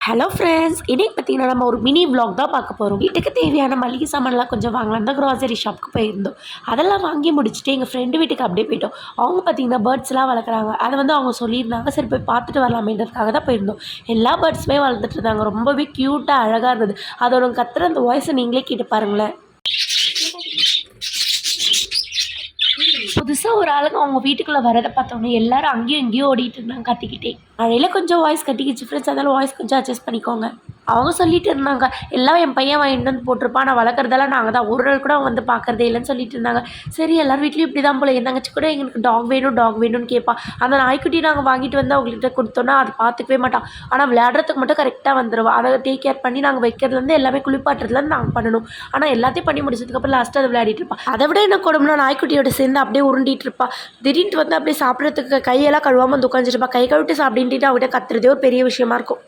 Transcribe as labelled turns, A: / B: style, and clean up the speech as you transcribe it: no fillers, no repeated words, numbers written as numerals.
A: Hello friends, இன்னைக்கு பார்த்தீங்கன்னா நம்ம ஒரு மினி vlog தான் பார்க்க போகிறோம். வீட்டுக்கு தேவையான மளிகை சாமான்லாம் கொஞ்சம் வாங்கலாம் தான் க்ராசரி ஷாப்புக்கு போயிருந்தோம். அதெல்லாம் வாங்கி முடிச்சுட்டு எங்கள் ஃப்ரெண்டு வீட்டுக்கு அப்படியே போயிட்டோம். அவங்க பார்த்தீங்கன்னா பேர்ட்ஸ்லாம் வளர்க்குறாங்க. அதை வந்து அவங்க சொல்லியிருந்தாங்க, சரி போய் பார்த்துட்டு வரலாமேன்றதுக்காக தான் போயிருந்தோம். எல்லா பேர்ட்ஸுமே வளர்த்துட்டு இருந்தாங்க. ரொம்பவே க்யூட்டாக அழகாக இருந்தது. அதோட கத்துற அந்த வாய்ஸை நீங்களே கேட்டு பாருங்களேன். புதுசாக ஒரு ஆளுங்க அவங்க வீட்டுக்குள்ளே வரதை பார்த்தோன்னே எல்லாரும் அங்கேயும் இங்கேயும் ஓடிட்டு இருந்தாங்க கத்திக்கிட்டே. மழையில் கொஞ்சம் வாய்ஸ் கட்டிக்கிச்சு ஃப்ரெண்ட்ஸ், அதனால வாய்ஸ் கொஞ்சம் அட்ஜஸ்ட் பண்ணிக்கோங்க. அவங்க சொல்லிட்டு இருந்தாங்க, எல்லாம் என் பையன் வாங்கிட்டு வந்து போட்டிருப்பான், நான் வளர்க்குறதெல்லாம் நாங்கள் தான், ஒரு நாள் கூட அவன் வந்து பார்க்குறதே இல்லைன்னு சொல்லிட்டு இருந்தாங்க. சரி எல்லார் வீட்லேயும் இப்படி தான் போல. என் தங்கச்சி கூட எங்களுக்கு டாக் வேணும் டாக் வேணும்னு கேட்பான். அந்த நாய்க்குட்டி நாங்கள் வாங்கிட்டு வந்து அவங்கள்ட்ட கொடுத்தோன்னா அது பார்த்துக்கவே மாட்டான். ஆனால் விளையாடுறதுக்கு மட்டும் கரெக்டாக வந்துடுவான். அதை டேக் கேர் பண்ணி நாங்கள் வைக்கிறதுலேருந்து எல்லாமே குளிப்பாட்டுறதுலேருந்து நாங்கள் பண்ணணும். ஆனால் எல்லாத்தையும் பண்ணி முடிச்சதுக்கப்புறம் லாஸ்ட்டு அதை விளையாடிட்டு இருப்பான். அதை விட என்ன கொடும்னா, நாய்க்குட்டியோட சேர்ந்து அப்படியே உருண்டிட்டு இருப்பா. திடீர்னு வந்து அப்படியே சாப்பிட்றதுக்கு கையெல்லாம் கழுவாமல் வந்து உட்காந்துருப்பா. கை கழுவிட்டு சாப்பிட்டு அவகிட்ட கத்துறதே ஒரு பெரிய விஷயமா இருக்கும்.